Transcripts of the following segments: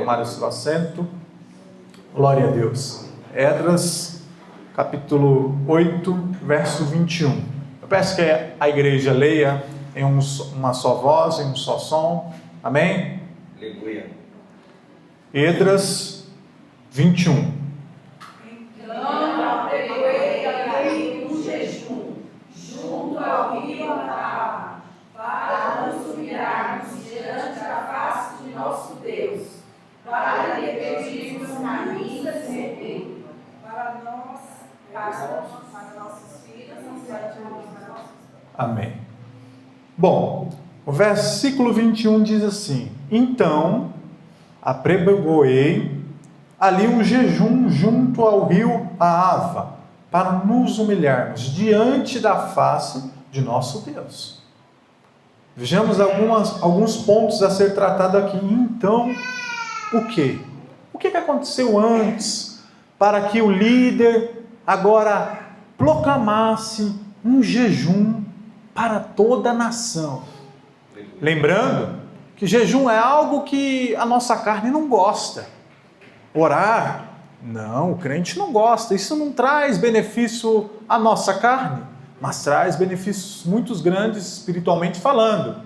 tomar o seu assento. Glória a Deus. Esdras, capítulo 8, verso 21. Eu peço que a igreja leia em uma só voz, em um só som. Amém? Aleluia. Esdras 21. Então apregoei ali um jejum junto ao rio Ahava, para nos humilharmos diante da face de nosso Deus, para lhe pedirmos ainda sempre para nós, para nossos filhos, para nós. Amém. Bom, o versículo 21 diz assim: Então apregoei ali um jejum junto ao rio Ahava, para nos humilharmos diante da face de nosso Deus. Vejamos alguns pontos a ser tratado aqui. Então, o quê? O que aconteceu antes para que o líder agora proclamasse um jejum para toda a nação? Lembrando que jejum é algo que a nossa carne não gosta. Orar, não, o crente não gosta. Isso não traz benefício à nossa carne, mas traz benefícios muito grandes espiritualmente falando.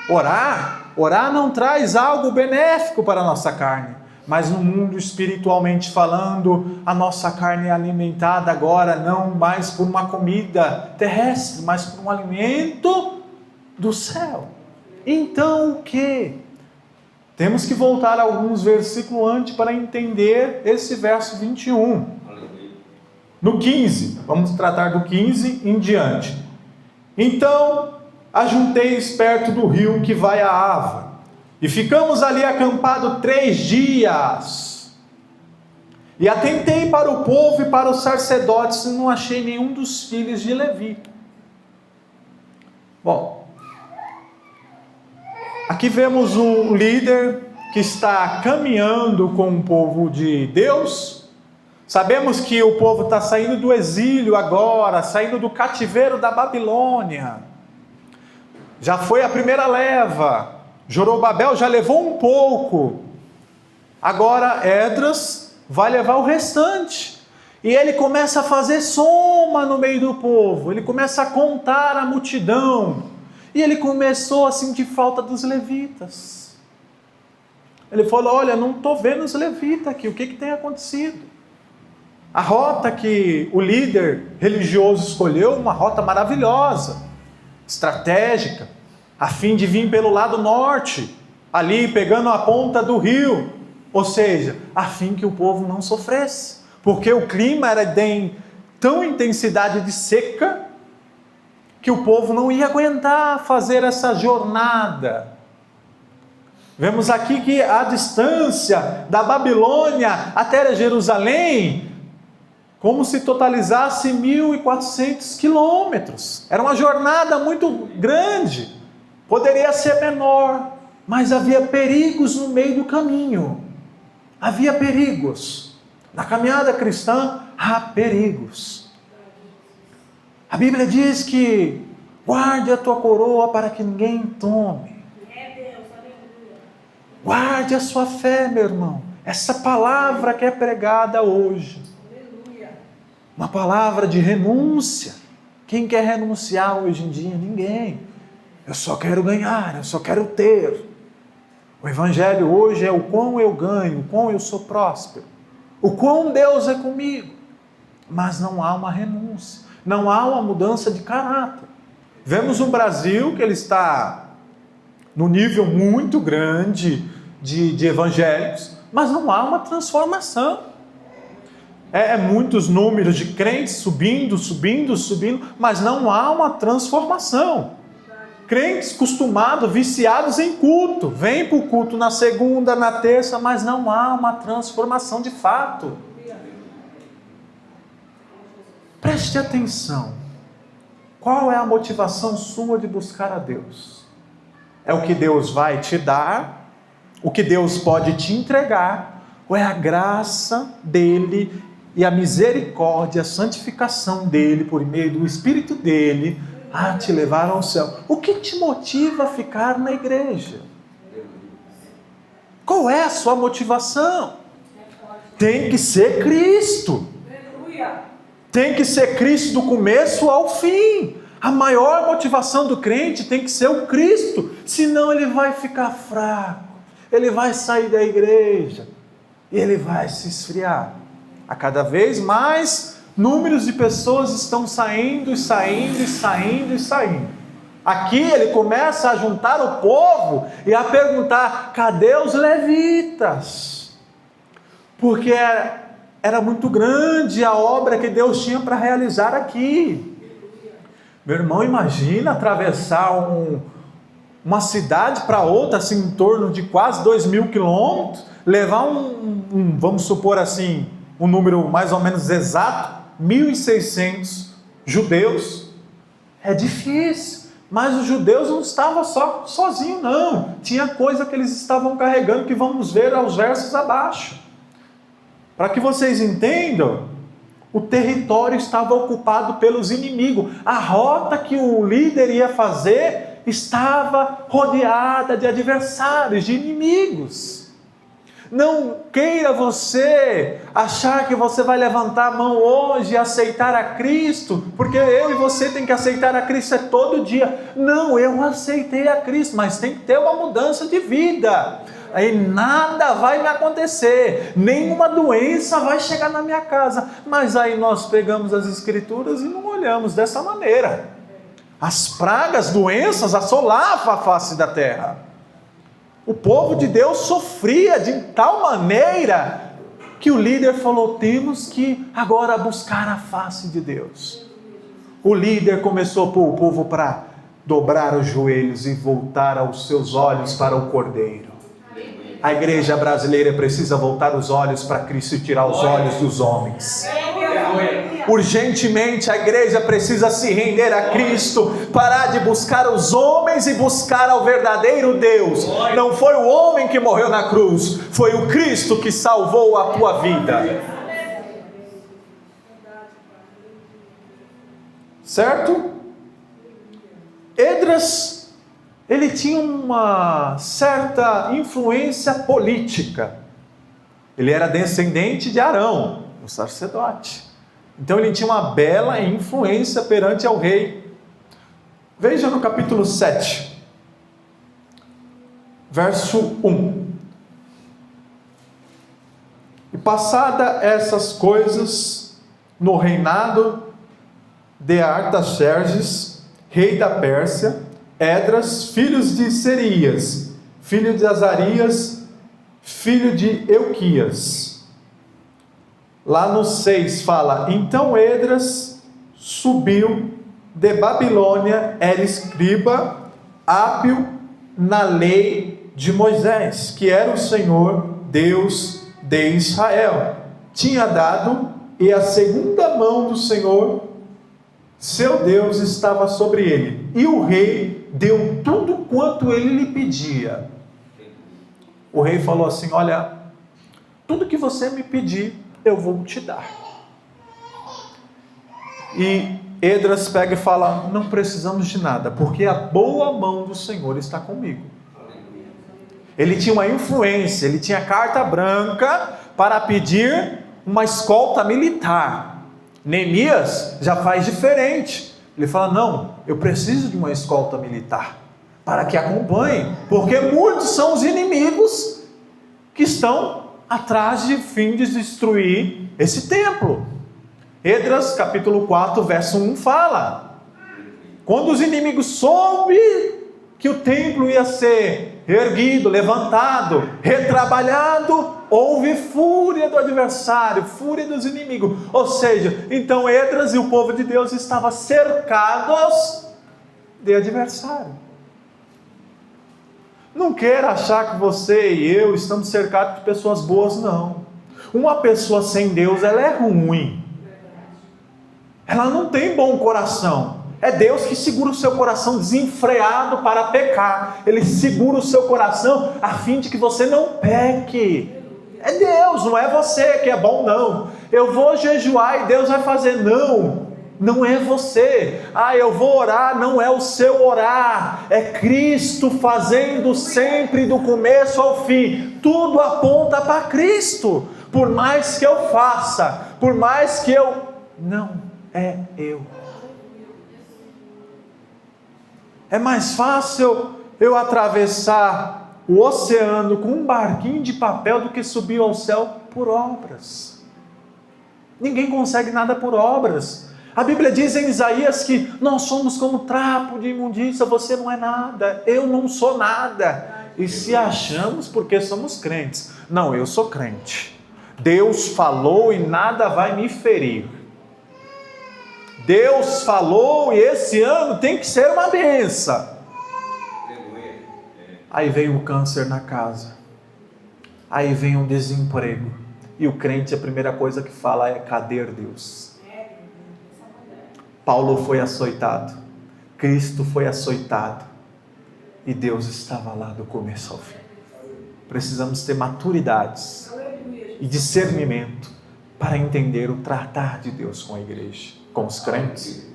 Orar não traz algo benéfico para a nossa carne, mas no mundo espiritualmente falando, a nossa carne é alimentada agora não mais por uma comida terrestre, mas por um alimento do céu. Então o que? Temos que voltar alguns versículos antes para entender esse verso 21. No 15, vamos tratar do 15 em diante. Então, ajunteis perto do rio que vai a Ahava, e ficamos ali acampados 3 dias. E atentei para o povo e para os sacerdotes, e não achei nenhum dos filhos de Levi. Bom, aqui vemos um líder que está caminhando com o povo de Deus. Sabemos que o povo está saindo do exílio agora, saindo do cativeiro da Babilônia. Já foi a primeira leva. Zorobabel já levou um pouco. Agora Esdras vai levar o restante. E ele começa a fazer soma no meio do povo. Ele começa a contar a multidão. E ele começou a sentir falta dos levitas. Ele falou: olha, não estou vendo os levitas aqui, o que tem acontecido? A rota que o líder religioso escolheu, uma rota maravilhosa, estratégica, a fim de vir pelo lado norte, ali pegando a ponta do rio, ou seja, a fim que o povo não sofresse, porque o clima era de tão intensidade de seca, que o povo não ia aguentar fazer essa jornada. Vemos aqui que a distância da Babilônia até Jerusalém, como se totalizasse 1.400 quilômetros. Era uma jornada muito grande. Poderia ser menor, mas havia perigos no meio do caminho. Havia perigos. Na caminhada cristã, há perigos. A Bíblia diz que guarde a tua coroa para que ninguém tome. Guarde a sua fé, meu irmão. Essa palavra que é pregada hoje. Uma palavra de renúncia. Quem quer renunciar hoje em dia? Ninguém. Eu só quero ganhar, eu só quero ter. O evangelho hoje é o quão eu ganho, o quão eu sou próspero, o quão Deus é comigo. Mas não há uma renúncia. Não há uma mudança de caráter. Vemos um Brasil que ele está no nível muito grande de evangélicos, mas não há uma transformação. Muitos números de crentes subindo, mas não há uma transformação. Crentes acostumados, viciados em culto, vêm para o culto na segunda, na terça, mas não há uma transformação de fato. Preste atenção. Qual é a motivação sua de buscar a Deus? É o que Deus vai te dar? O que Deus pode te entregar? Ou é a graça dele e a misericórdia, a santificação dele, por meio do Espírito dele, a te levar ao céu? O que te motiva a ficar na igreja? Qual é a sua motivação? Tem que ser Cristo. Tem que ser Cristo do começo ao fim. A maior motivação do crente tem que ser o Cristo, senão ele vai ficar fraco, ele vai sair da igreja e ele vai se esfriar. A cada vez mais números de pessoas estão saindo. Aqui ele começa a juntar o povo e a perguntar: cadê os levitas? Porque era muito grande a obra que Deus tinha para realizar aqui. Meu irmão, imagina atravessar uma cidade para outra, assim, em torno de quase 2.000 quilômetros, levar vamos supor assim, um número mais ou menos exato, 1.600 judeus. É difícil, mas os judeus não estavam sozinhos não, tinha coisa que eles estavam carregando, que vamos ver aos versos abaixo. Para que vocês entendam, o território estava ocupado pelos inimigos. A rota que o líder ia fazer estava rodeada de adversários, de inimigos. Não queira você achar que você vai levantar a mão hoje e aceitar a Cristo, porque eu e você tem que aceitar a Cristo todo dia. Não, eu aceitei a Cristo, mas tem que ter uma mudança de vida. Aí nada vai me acontecer, nenhuma doença vai chegar na minha casa. Mas aí nós pegamos as Escrituras e não olhamos dessa maneira. As pragas, doenças assolavam a face da terra. O povo de Deus sofria de tal maneira que o líder falou: temos que agora buscar a face de Deus. O líder começou a pôr o povo para dobrar os joelhos e voltar os seus olhos para o Cordeiro. A igreja brasileira precisa voltar os olhos para Cristo e tirar os olhos dos homens. Urgentemente a igreja precisa se render a Cristo, parar de buscar os homens e buscar ao verdadeiro Deus. Não foi o homem que morreu na cruz, foi o Cristo que salvou a tua vida. Certo? Esdras, ele tinha uma certa influência política. Ele era descendente de Arão, o sacerdote. Então ele tinha uma bela influência perante ao rei. Veja no capítulo 7, verso 1. E passada essas coisas, no reinado de Artaxerxes, rei da Pérsia, Esdras, filhos de Serias, filho de Azarias, filho de Euquias. Lá no 6 fala: então Esdras subiu de Babilônia, era escriba, hábil na lei de Moisés, que era o Senhor Deus de Israel. Tinha dado, e a segunda mão do Senhor, seu Deus, estava sobre ele. E o rei deu tudo quanto ele lhe pedia. O rei falou assim: olha, tudo que você me pedir, eu vou te dar. E Esdras pega e fala: não precisamos de nada, porque a boa mão do Senhor está comigo. Ele tinha uma influência, ele tinha carta branca para pedir uma escolta militar. Neemias já faz diferente. Ele fala: não, eu preciso de uma escolta militar para que acompanhe, porque muitos são os inimigos que estão atrás de fim de destruir esse templo. Esdras capítulo 4 verso 1 fala: quando os inimigos soube que o templo ia ser erguido, levantado, retrabalhado, houve fúria do adversário, fúria dos inimigos. Ou seja, então Esdras e o povo de Deus estavam cercados de adversário. Não queira achar que você e eu estamos cercados de pessoas boas, não. Uma pessoa sem Deus, ela é ruim. Ela não tem bom coração. É Deus que segura o seu coração desenfreado para pecar. Ele segura o seu coração a fim de que você não peque. É Deus, não é você que é bom, não. Eu vou jejuar e Deus vai fazer, não. não é você. Eu vou orar, não é o seu orar. É Cristo fazendo sempre do começo ao fim. Tudo aponta para Cristo. Por mais que eu faça, por mais que eu... Não é eu. É mais fácil eu atravessar o oceano com um barquinho de papel do que subir ao céu por obras. Ninguém consegue nada por obras. A Bíblia diz em Isaías que nós somos como trapo de imundícia, você não é nada, eu não sou nada. E se achamos porque somos crentes. Não, eu sou crente. Deus falou e nada vai me ferir. Deus falou e esse ano tem que ser uma bênção. Aí vem o câncer na casa. Aí vem um desemprego. E o crente, a primeira coisa que fala é: cadê Deus? Paulo foi açoitado. Cristo foi açoitado. E Deus estava lá do começo ao fim. Precisamos ter maturidades e discernimento para entender o tratar de Deus com a igreja, com os crentes.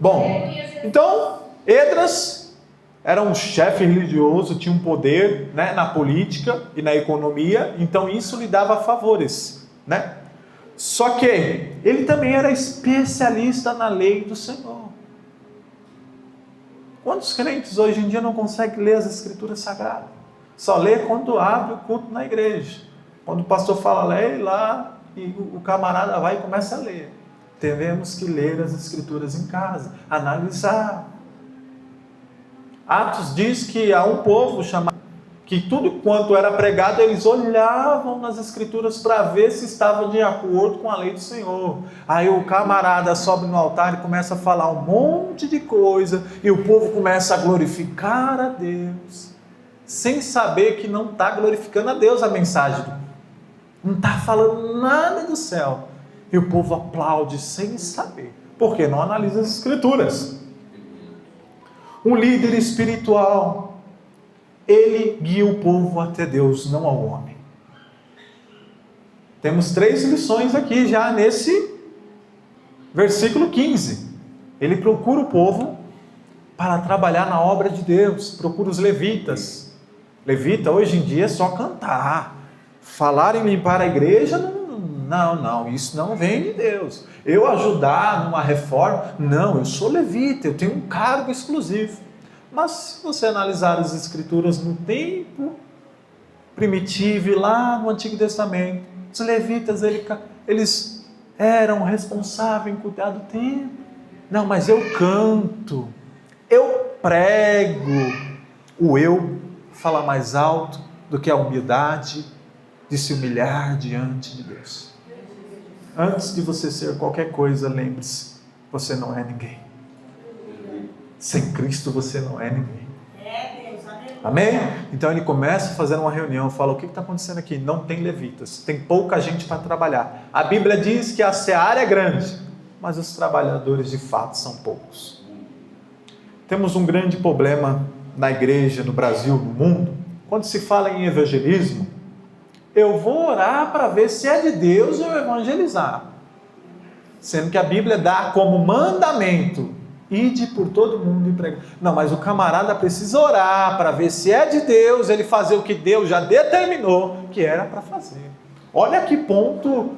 Bom, então, Esdras era um chefe religioso, tinha um poder, né, na política e na economia, então isso lhe dava favores, né? Só que ele também era especialista na lei do Senhor. Quantos crentes hoje em dia não conseguem ler as Escrituras Sagradas? Só lê quando abre o culto na igreja. Quando o pastor fala, lê lá, e o camarada vai e começa a ler. Devemos que ler as Escrituras em casa, analisar. Atos diz que há um povo chamado, que tudo quanto era pregado, eles olhavam nas Escrituras para ver se estava de acordo com a lei do Senhor. Aí o camarada sobe no altar e começa a falar um monte de coisa, e o povo começa a glorificar a Deus, sem saber que não está glorificando a Deus a mensagem. Não está falando nada do céu. E o povo aplaude sem saber, porque não analisa as Escrituras. Um líder espiritual, ele guia o povo até Deus, não ao homem. Temos 3 lições aqui já nesse versículo 15. Ele procura o povo para trabalhar na obra de Deus, procura os levitas. Levita hoje em dia é só cantar. Falar em limpar a igreja, não, isso não vem de Deus. Eu ajudar numa reforma, não, eu sou levita, eu tenho um cargo exclusivo. Mas se você analisar as Escrituras no tempo primitivo e lá no Antigo Testamento, os levitas, eles eram responsáveis em cuidar do templo. Não, mas eu canto, eu prego. O eu fala mais alto do que a humildade de se humilhar diante de Deus. Antes de você ser qualquer coisa, lembre-se, você não é ninguém. Sem Cristo você não é ninguém. Amém? Então ele começa a fazer uma reunião, fala: o que está acontecendo aqui? Não tem levitas, tem pouca gente para trabalhar. A Bíblia diz que a seara é grande, mas os trabalhadores de fato são poucos. Temos um grande problema na igreja, no Brasil, no mundo. Quando se fala em evangelismo, eu vou orar para ver se é de Deus eu evangelizar. Sendo que a Bíblia dá como mandamento: ide por todo mundo e pregar. Não, mas o camarada precisa orar para ver se é de Deus, ele fazer o que Deus já determinou que era para fazer. Olha que ponto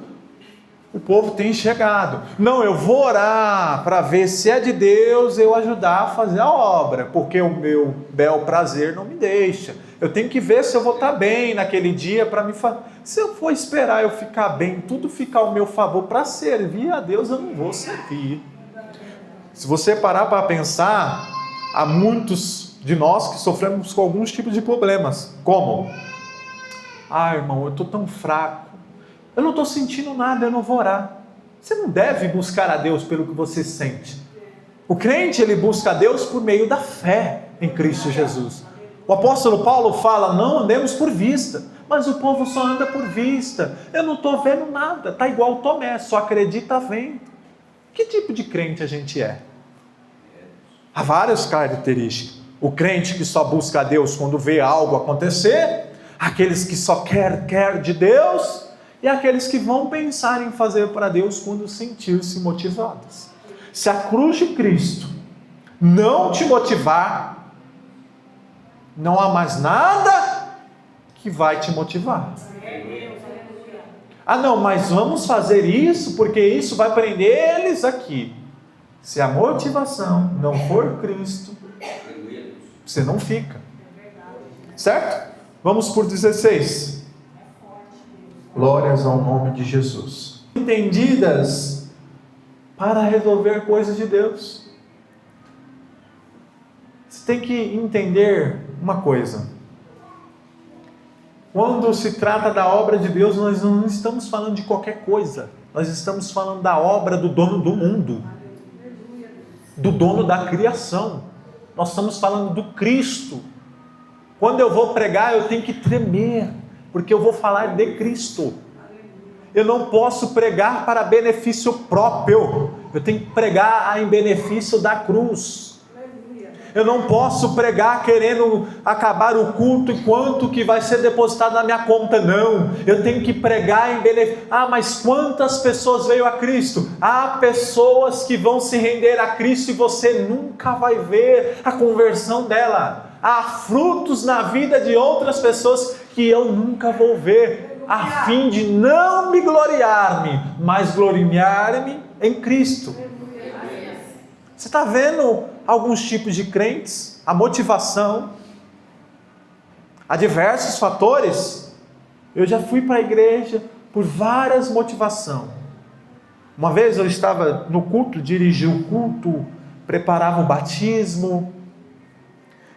o povo tem chegado. Não, eu vou orar para ver se é de Deus eu ajudar a fazer a obra, porque o meu bel prazer não me deixa. Eu tenho que ver se eu vou estar bem naquele dia para me fazer. Se eu for esperar eu ficar bem, tudo ficar ao meu favor para servir a Deus, eu não vou servir. Se você parar para pensar, há muitos de nós que sofremos com alguns tipos de problemas. Como? Irmão, eu estou tão fraco. Eu não estou sentindo nada, eu não vou orar. Você não deve buscar a Deus pelo que você sente. O crente, ele busca a Deus por meio da fé em Cristo Jesus. O apóstolo Paulo fala: não andemos por vista, mas o povo só anda por vista. Eu não estou vendo nada, está igual Tomé, só acredita vendo. Que tipo de crente a gente é? Há várias características. O crente que só busca a Deus quando vê algo acontecer, aqueles que só quer de Deus, e aqueles que vão pensar em fazer para Deus quando sentir-se motivados. Se a cruz de Cristo não te motivar, não há mais nada que vai te motivar. Ah não, mas vamos fazer isso porque isso vai prender eles aqui. Se a motivação não for Cristo, você não fica. Certo? Vamos por 16. Glórias ao nome de Jesus. Entendidas para resolver coisas de Deus. Você tem que entender uma coisa. Quando se trata da obra de Deus, nós não estamos falando de qualquer coisa. Nós estamos falando da obra do dono do mundo, do dono da criação. Nós estamos falando do Cristo. Quando eu vou pregar, eu tenho que tremer, porque eu vou falar de Cristo. Eu não posso pregar para benefício próprio. Eu tenho que pregar em benefício da cruz. Eu não posso pregar querendo acabar o culto enquanto que vai ser depositado na minha conta, não. Eu tenho que pregar em benefício. Ah, mas quantas pessoas veio a Cristo? Há pessoas que vão se render a Cristo e você nunca vai ver a conversão dela. Há frutos na vida de outras pessoas que eu nunca vou ver, a fim de não me gloriar-me, mas gloriar-me em Cristo. Você está vendo alguns tipos de crentes, a motivação, há diversos fatores. Eu já fui para a igreja por várias motivações. Uma vez eu estava no culto, dirigi o culto, preparava o batismo,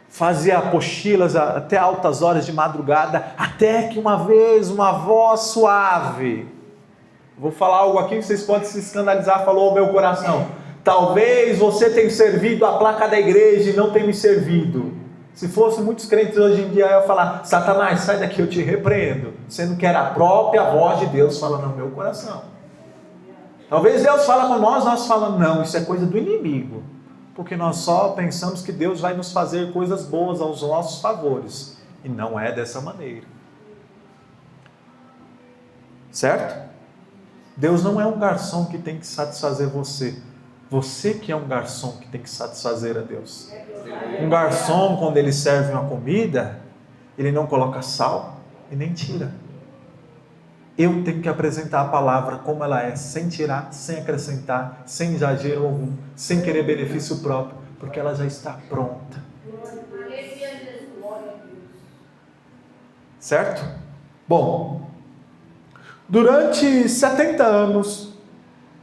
fazia apostilas até altas horas de madrugada, até que uma vez uma voz suave, vou falar algo aqui que vocês podem se escandalizar, falou ao meu coração: talvez você tenha servido a placa da igreja e não tenha me servido. Se fosse muitos crentes hoje em dia, eu ia falar: Satanás, sai daqui, eu te repreendo. Sendo que era a própria voz de Deus falando no meu coração. Talvez Deus fala com nós falamos: não, isso é coisa do inimigo. Porque nós só pensamos que Deus vai nos fazer coisas boas aos nossos favores. E não é dessa maneira. Certo? Deus não é um garçom que tem que satisfazer você. Você que é um garçom que tem que satisfazer a Deus. Um garçom, quando ele serve uma comida, ele não coloca sal e nem tira. Eu tenho que apresentar a palavra como ela é, sem tirar, sem acrescentar, sem exagero algum, sem querer benefício próprio, porque ela já está pronta. Certo? Bom, durante 70 anos,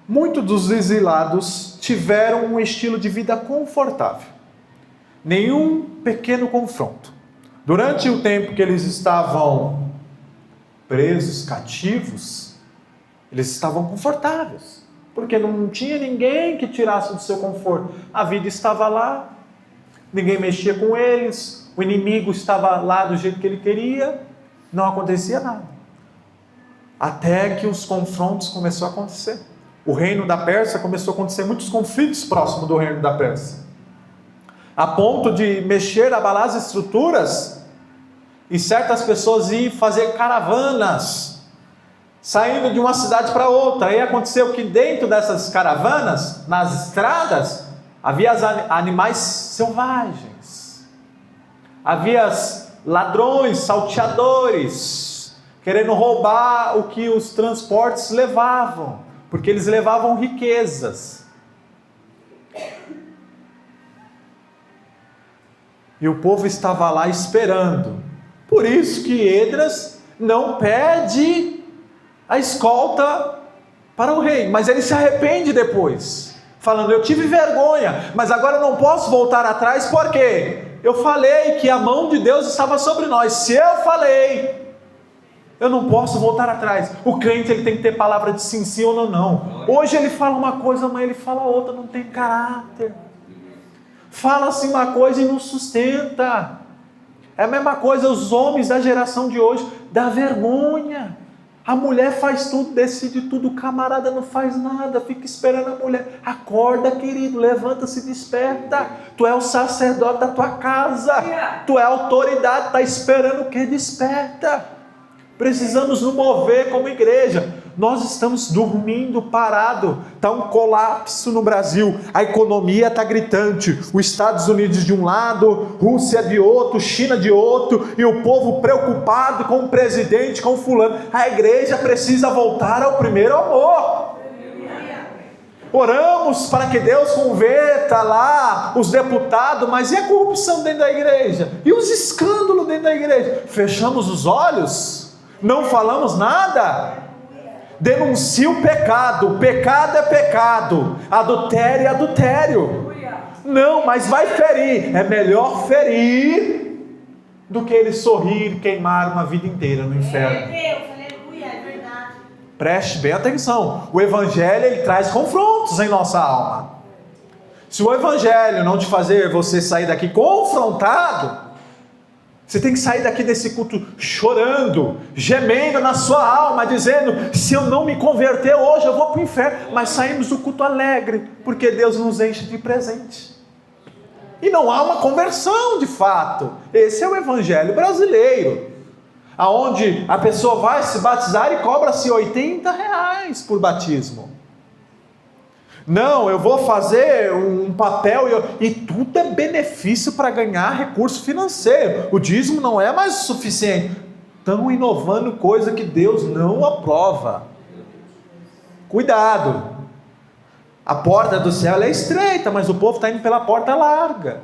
muitos dos exilados tiveram um estilo de vida confortável. Nenhum pequeno confronto. Durante o tempo que eles estavam presos, cativos, eles estavam confortáveis, porque não tinha ninguém que tirasse do seu conforto. A vida estava lá, ninguém mexia com eles, o inimigo estava lá do jeito que ele queria, não acontecia nada. Até que os confrontos começaram a acontecer. O reino da Pérsia começou a acontecer muitos conflitos próximos do reino da Pérsia, a ponto de mexer, abalar as estruturas, e certas pessoas iam fazer caravanas, saindo de uma cidade para outra. Aí aconteceu que dentro dessas caravanas, nas estradas, havia animais selvagens, havia ladrões, salteadores, querendo roubar o que os transportes levavam, porque eles levavam riquezas. E o povo estava lá esperando. Por isso que Esdras não pede a escolta para o rei, mas ele se arrepende depois, falando: eu tive vergonha, mas agora eu não posso voltar atrás, porque eu falei que a mão de Deus estava sobre nós. Se eu falei, eu não posso voltar atrás. O crente, ele tem que ter palavra de sim, sim ou não. Hoje ele fala uma coisa, amanhã ele fala outra, não tem caráter. Fala-se uma coisa e não sustenta. É a mesma coisa os homens da geração de hoje, dá vergonha. A mulher faz tudo, decide tudo, o camarada não faz nada, fica esperando a mulher. Acorda, querido, levanta-se, desperta. Tu é o sacerdote da tua casa, tu é a autoridade, está esperando o que? Desperta. Precisamos nos mover como igreja. Nós estamos dormindo parado. Está um colapso no Brasil. A economia está gritante. Os Estados Unidos de um lado, Rússia de outro, China de outro, e o povo preocupado com o presidente, com o fulano. A igreja precisa voltar ao primeiro amor. Oramos para que Deus converta lá os deputados, mas e a corrupção dentro da igreja? E os escândalos dentro da igreja? Fechamos os olhos? Não falamos nada? Denuncia o pecado é pecado, adultério é adultério. Não, mas vai ferir. É melhor ferir do que ele sorrir e queimar uma vida inteira no inferno. Preste bem atenção, o Evangelho ele traz confrontos em nossa alma. Se o Evangelho não te fazer você sair daqui confrontado, você tem que sair daqui desse culto chorando, gemendo na sua alma, dizendo, se eu não me converter hoje eu vou para o inferno. Mas saímos do culto alegre, porque Deus nos enche de presente. E não há uma conversão de fato. Esse é o Evangelho brasileiro, aonde a pessoa vai se batizar e cobra-se R$80 por batismo. Não, eu vou fazer um papel e tudo é benefício para ganhar recurso financeiro. O dízimo não é mais o suficiente. Estamos inovando coisa que Deus não aprova. Cuidado. A porta do céu é estreita, mas o povo está indo pela porta larga.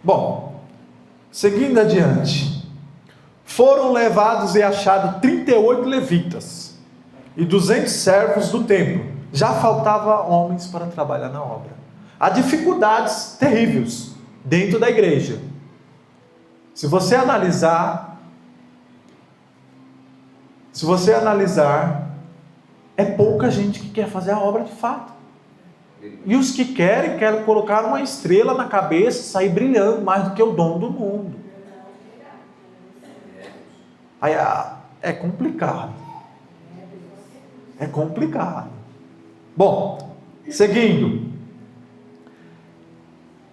Bom, seguindo adiante, foram levados e achados 38 levitas e 200 servos do templo. Já faltava homens para trabalhar na obra. Há dificuldades terríveis dentro da igreja. Se você analisar, é pouca gente que quer fazer a obra de fato. E os que querem colocar uma estrela na cabeça e sair brilhando mais do que o dono do mundo. Aí é complicado. É complicado. Bom, seguindo.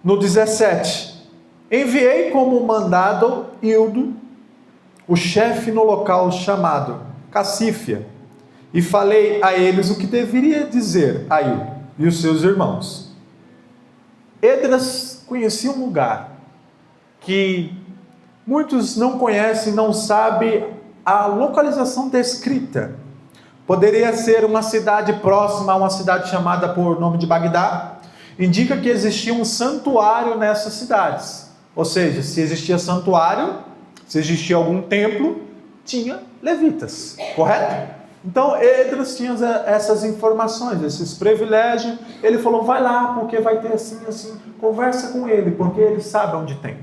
No 17. Enviei como mandado Ildo, o chefe no local chamado Cassífia, e falei a eles o que deveria dizer a Ildo e os seus irmãos. Esdras conhecia um lugar que muitos não conhecem, não sabem a localização descrita. Poderia ser uma cidade próxima a uma cidade chamada por nome de Bagdá. Indica que existia um santuário nessas cidades. Ou seja, se existia santuário, se existia algum templo, tinha levitas, correto? Então, Esdras tinha essas informações, esses privilégios. Ele falou, vai lá, porque vai ter assim, assim. Conversa com ele, porque ele sabe onde tem.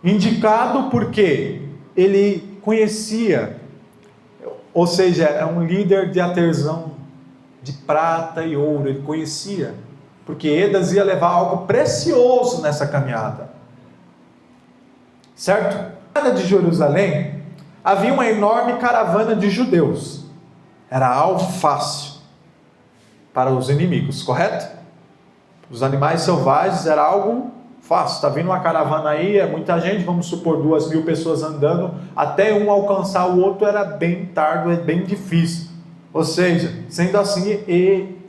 Indicado porque ele conhecia, ou seja, é um líder de artesão de prata e ouro. Ele conhecia, porque Esdras ia levar algo precioso nessa caminhada. Certo? Na caminhada de Jerusalém, havia uma enorme caravana de judeus. Era alvo fácil para os inimigos, correto? Os animais selvagens era algo fácil. Está vindo uma caravana aí, é muita gente, vamos supor 2.000 pessoas andando, até um alcançar o outro era bem tarde, é bem difícil. Ou seja, sendo assim,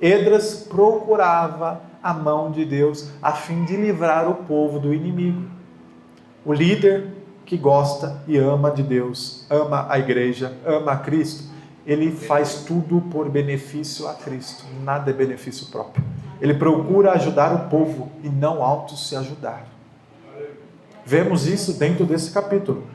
Esdras procurava a mão de Deus a fim de livrar o povo do inimigo. O líder que gosta e ama de Deus, ama a igreja, ama a Cristo, ele faz tudo por benefício a Cristo, nada é benefício próprio. Ele procura ajudar o povo e não auto se ajudar. Vemos isso dentro desse capítulo.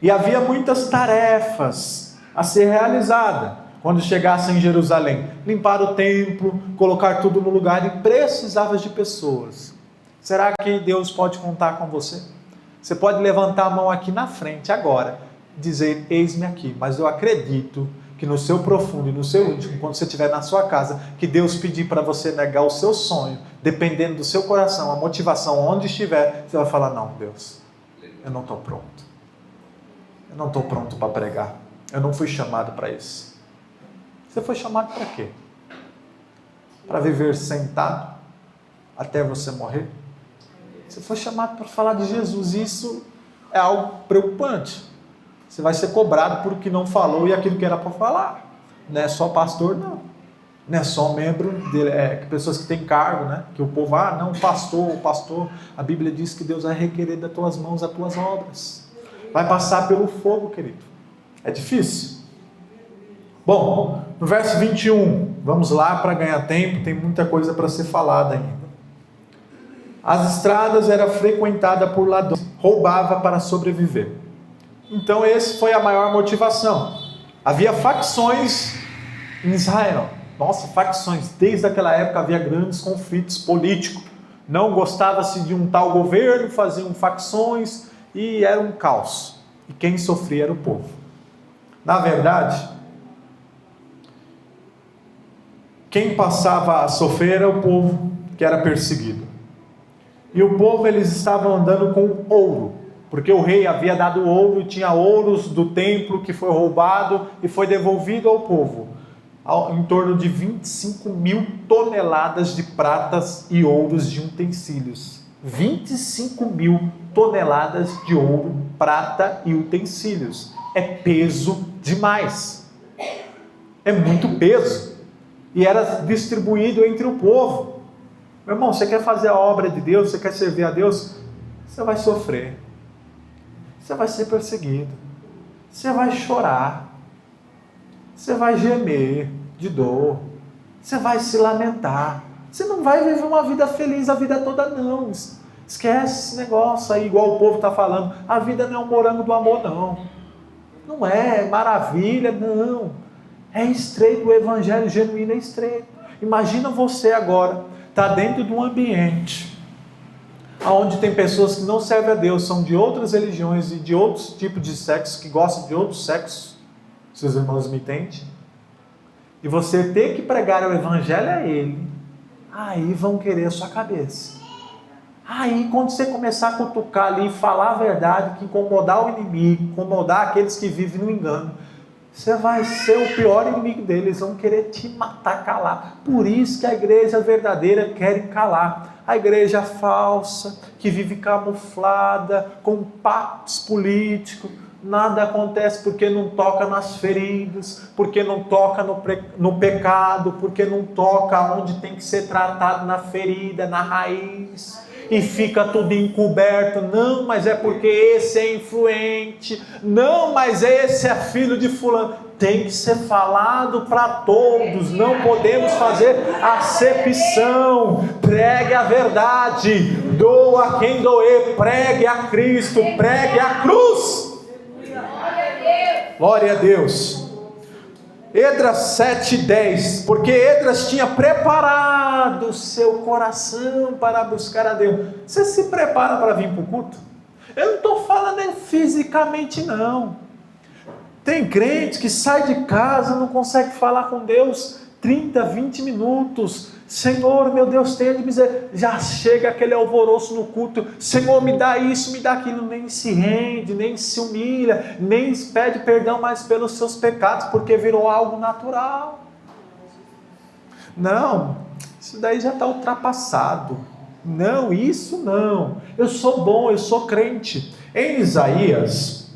E havia muitas tarefas a ser realizadas quando chegasse em Jerusalém. Limpar o templo, colocar tudo no lugar, e precisava de pessoas. Será que Deus pode contar com você? Você pode levantar a mão aqui na frente agora, dizer, eis-me aqui, mas eu acredito que no seu profundo e no seu íntimo, quando você estiver na sua casa, que Deus pedir para você negar o seu sonho, dependendo do seu coração, a motivação, onde estiver, você vai falar, não, Deus, eu não estou pronto. Eu não estou pronto para pregar. Eu não fui chamado para isso. Você foi chamado para quê? Para viver sentado até você morrer? Você foi chamado para falar de Jesus. Isso é algo preocupante. Você vai ser cobrado por o que não falou e aquilo que era para falar. Não é só pastor, não. Não é só membro dele, pessoas que têm cargo, né? Que o povo, não, pastor, a Bíblia diz que Deus vai requerer das tuas mãos as tuas obras. Vai passar pelo fogo, querido. É difícil. Bom, no verso 21, vamos lá para ganhar tempo, tem muita coisa para ser falada ainda. As estradas eram frequentadas por ladrões, roubava para sobreviver. Então essa foi a maior motivação. Havia facções em Israel. Nossa, facções. Desde aquela época havia grandes conflitos políticos. Não gostava-se de um tal governo, faziam facções e era um caos. E quem sofria era o povo. Na verdade, quem passava a sofrer era o povo que era perseguido. E o povo, eles estavam andando com ouro, porque o rei havia dado ouro, e tinha ouros do templo que foi roubado e foi devolvido ao povo. Em torno de 25 mil toneladas de pratas e ouros de utensílios. 25 mil toneladas de ouro, prata e utensílios. É peso demais. É muito peso. E era distribuído entre o povo. Meu irmão, você quer fazer a obra de Deus, você quer servir a Deus, você vai sofrer. Você vai ser perseguido. Você vai chorar. Você vai gemer de dor. Você vai se lamentar. Você não vai viver uma vida feliz a vida toda, não. Esquece esse negócio aí, igual o povo está falando. A vida não é um morango do amor, não. Não é maravilha, não. É estreito, o evangelho genuíno é estreito. Imagina você agora, está dentro de um ambiente onde tem pessoas que não servem a Deus, são de outras religiões e de outros tipos de sexo, que gostam de outros sexos. Seus irmãos me entendem? E você ter que pregar o evangelho a ele, aí vão querer a sua cabeça. Aí quando você começar a cutucar ali, falar a verdade, que incomodar o inimigo, incomodar aqueles que vivem no engano, você vai ser o pior inimigo deles, eles vão querer te matar, calar. Por isso que a igreja verdadeira quer calar. A igreja falsa, que vive camuflada, com pactos políticos, nada acontece porque não toca nas feridas, porque não toca no pecado, porque não toca onde tem que ser tratado, na ferida, na raiz, e fica tudo encoberto. Não, mas é porque esse é influente, não, mas esse é filho de fulano. Tem que ser falado para todos, não podemos fazer acepção. Pregue a verdade, doa quem doer, pregue a Cristo, pregue a cruz. Glória a Deus. Esdras 7:10, porque Esdras tinha preparado o seu coração para buscar a Deus. Você se prepara para vir para o culto? Eu não estou falando fisicamente, não. Tem crente que sai de casa, não consegue falar com Deus 30, 20 minutos. Senhor, meu Deus, tenha de misericórdia. Já chega aquele alvoroço no culto. Senhor, me dá isso, me dá aquilo. Nem se rende, nem se humilha, nem pede perdão mais pelos seus pecados, porque virou algo natural. Não, isso daí já está ultrapassado. Não, isso não. Eu sou bom, eu sou crente. Em Isaías,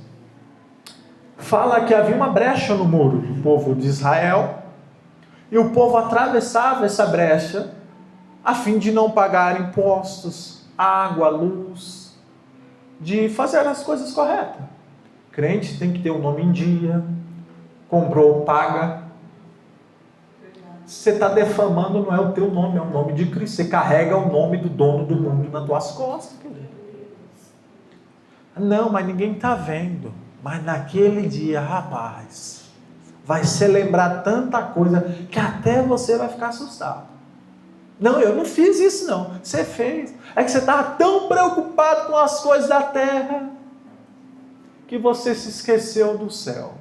fala que havia uma brecha no muro do povo de Israel, e o povo atravessava essa brecha a fim de não pagar impostos, água, luz, de fazer as coisas corretas. Crente tem que ter o nome em dia, comprou, paga. Você está defamando, não é o teu nome, é o nome de Cristo. Você carrega o nome do dono do mundo nas tuas costas, querido. Não, mas ninguém está vendo. Mas naquele dia, rapaz, vai ser lembrar tanta coisa que até você vai ficar assustado. Não, eu não fiz isso não. Você fez. É que você estava tão preocupado com as coisas da terra que você se esqueceu do céu.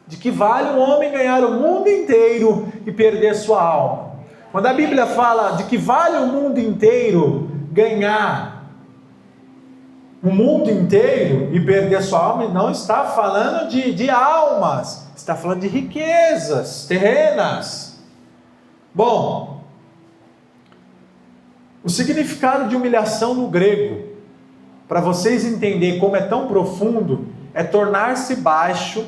De que vale um homem ganhar o mundo inteiro e perder sua alma. Quando a Bíblia fala de que vale o mundo inteiro ganhar o mundo inteiro e perder sua alma, não está falando de almas, está falando de riquezas terrenas. Bom, o significado de humilhação no grego, para vocês entenderem como é tão profundo, é tornar-se baixo,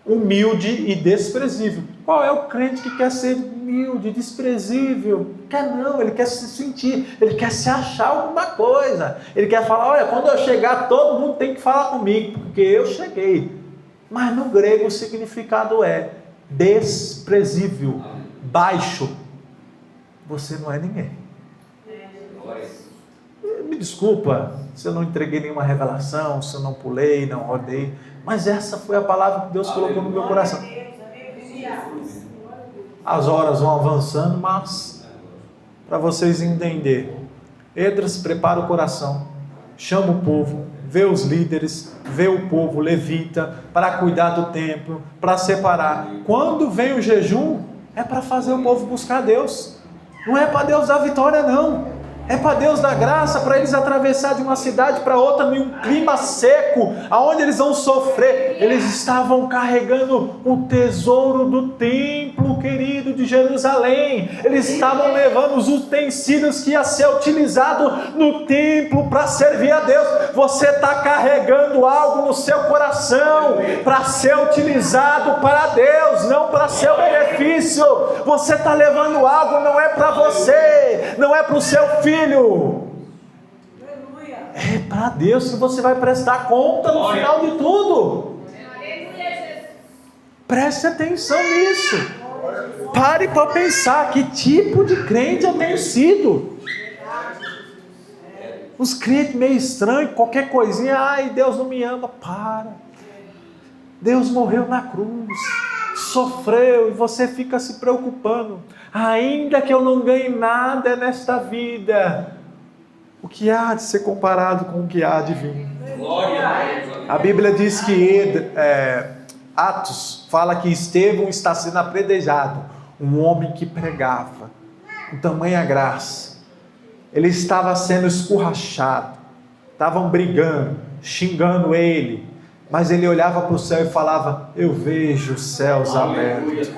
humilde e desprezível. Qual é o crente que quer ser humilde, desprezível? Quer não, ele quer se sentir, ele quer se achar alguma coisa. Ele quer falar, olha, quando eu chegar, todo mundo tem que falar comigo, porque eu cheguei. Mas no grego o significado é desprezível, baixo. Você não é ninguém. Me desculpa se eu não entreguei nenhuma revelação, se eu não pulei, não rodei, mas essa foi a palavra que Deus colocou no meu coração. As horas vão avançando, mas para vocês entenderem, Esdras prepara o coração, chama o povo, vê os líderes, vê o povo levita para cuidar do templo, para separar. Quando vem o jejum, é para fazer o povo buscar Deus, não é para Deus dar vitória não. É para Deus dar graça, para eles atravessar de uma cidade para outra em um clima seco, aonde eles vão sofrer. Eles estavam carregando o tesouro do templo querido de Jerusalém. Eles estavam levando os utensílios que ia ser utilizado no templo para servir a Deus. Você está carregando algo no seu coração para ser utilizado para Deus, não para seu benefício. Você está levando algo, não é para você, não é para o seu filho. É para Deus que você vai prestar conta no final de tudo. Preste atenção nisso. Pare para pensar que tipo de crente eu tenho sido. Uns crentes meio estranhos, qualquer coisinha, ai, Deus não me ama. Para. Deus morreu na cruz, sofreu, e você fica se preocupando. Ainda que eu não ganhe nada nesta vida, o que há de ser comparado com o que há de vir? A Bíblia diz que Atos fala que Estevão está sendo apedrejado, um homem que pregava com tamanha graça. Ele estava sendo escurrachado, estavam brigando, xingando ele, mas ele olhava para o céu e falava: eu vejo os céus abertos,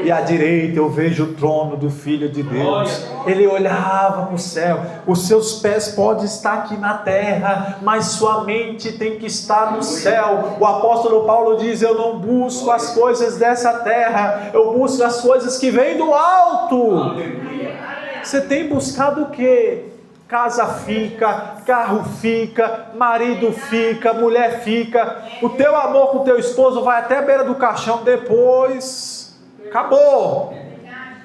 e à direita eu vejo o trono do Filho de Deus. Ele olhava para o céu. Os seus pés podem estar aqui na terra, mas sua mente tem que estar no céu. O apóstolo Paulo diz: eu não busco as coisas dessa terra, eu busco as coisas que vêm do alto. Você tem buscado o quê? Casa fica, carro fica, marido fica, mulher fica. O teu amor com o teu esposo vai até a beira do caixão, depois acabou.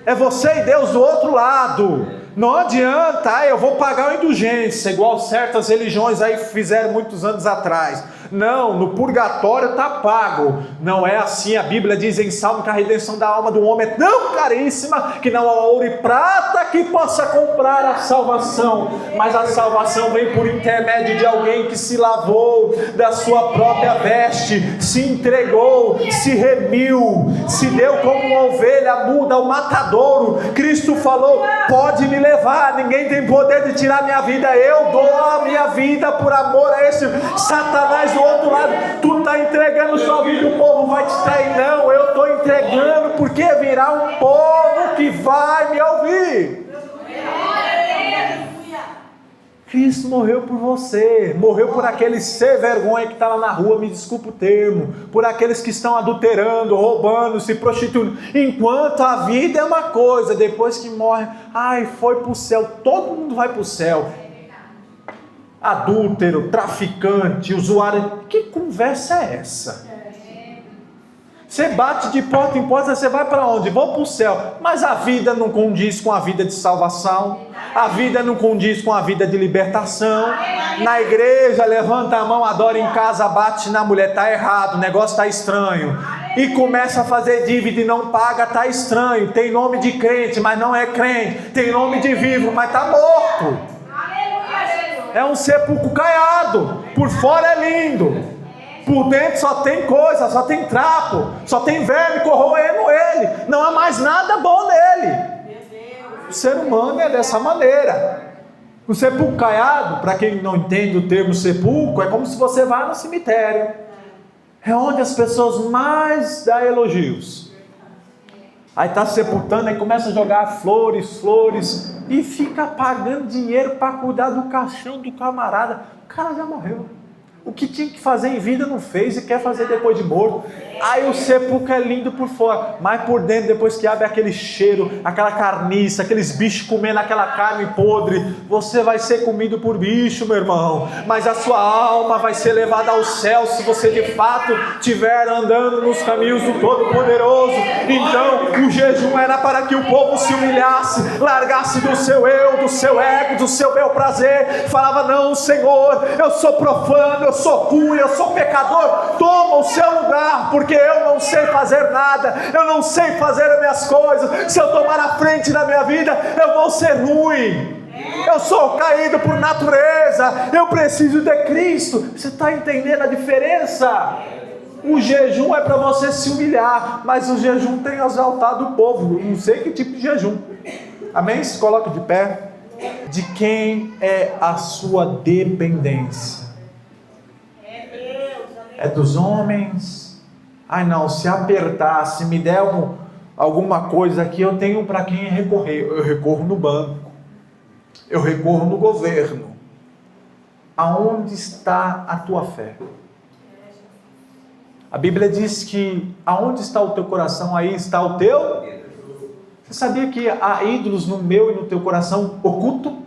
É você e Deus do outro lado. Não adianta, eu vou pagar uma indulgência, igual certas religiões aí fizeram muitos anos atrás. Não, no purgatório está pago. Não é assim. A Bíblia diz em Salmo que a redenção da alma do homem é tão caríssima que não há ouro e prata que possa comprar a salvação. Mas a salvação vem por intermédio de alguém que se lavou da sua própria veste, se entregou, se remiu, se deu como uma ovelha muda ao matadouro. Cristo falou: pode me levar, ninguém tem poder de tirar minha vida, eu dou a minha vida por amor a esse Satanás do outro lado. Tu está entregando sua vida, o povo vai te trair. Não, eu estou entregando porque virá um povo que vai me ouvir. Cristo morreu por você, morreu por aquele sem vergonha que está lá na rua, me desculpa o termo, por aqueles que estão adulterando, roubando, se prostituindo. Enquanto a vida é uma coisa, depois que morre, ai, foi para o céu. Todo mundo vai para o céu. Adúltero, traficante, usuário. Que conversa é essa? Você bate de porta em porta, você vai para onde? Vou para o céu. Mas a vida não condiz com a vida de salvação. A vida não condiz com a vida de libertação. Na igreja, levanta a mão, adora em casa, bate na mulher. Está errado, o negócio está estranho. E começa a fazer dívida e não paga, está estranho. Tem nome de crente, mas não é crente. Tem nome de vivo, mas está morto. É um sepulcro caiado. Por fora é lindo. Por dentro só tem coisa, só tem trapo, só tem verme corroendo ele. Não há mais nada bom nele. O ser humano é dessa maneira. O sepulcro caiado, para quem não entende o termo sepulcro, é como se você vá no cemitério. É onde as pessoas mais dão elogios. Aí está sepultando, aí começa a jogar flores, e fica pagando dinheiro para cuidar do caixão do camarada. cara já morreu. O que tinha que fazer em vida não fez e quer fazer depois de morto. Aí o sepulcro é lindo por fora, mas por dentro, depois que abre aquele cheiro, aquela carniça, aqueles bichos comendo aquela carne podre, você vai ser comido por bicho, meu irmão. Mas a sua alma vai ser levada ao céu se você de fato estiver andando nos caminhos do Todo-Poderoso. Então o jejum era para que o povo se humilhasse, largasse do seu eu, do seu ego, do seu bel prazer. Falava: não, Senhor, eu sou profano, eu sou ruim, eu sou pecador, toma o seu lugar, porque eu não sei fazer nada, eu não sei fazer as minhas coisas. Se eu tomar a frente na minha vida, eu vou ser ruim. Eu sou caído por natureza, eu preciso de Cristo. Você está entendendo a diferença? O jejum é para você se humilhar, mas o jejum tem exaltado o povo. Eu não sei que tipo de jejum. Amém? Se coloque de pé. De quem é a sua dependência? É dos homens? Ai não, se apertar, se me der alguma coisa aqui, eu tenho para quem recorrer. Eu recorro no banco, eu recorro no governo. Aonde está a tua fé? A Bíblia diz que aonde está o teu coração, aí está o teu. Você sabia que há ídolos no meu e no teu coração oculto?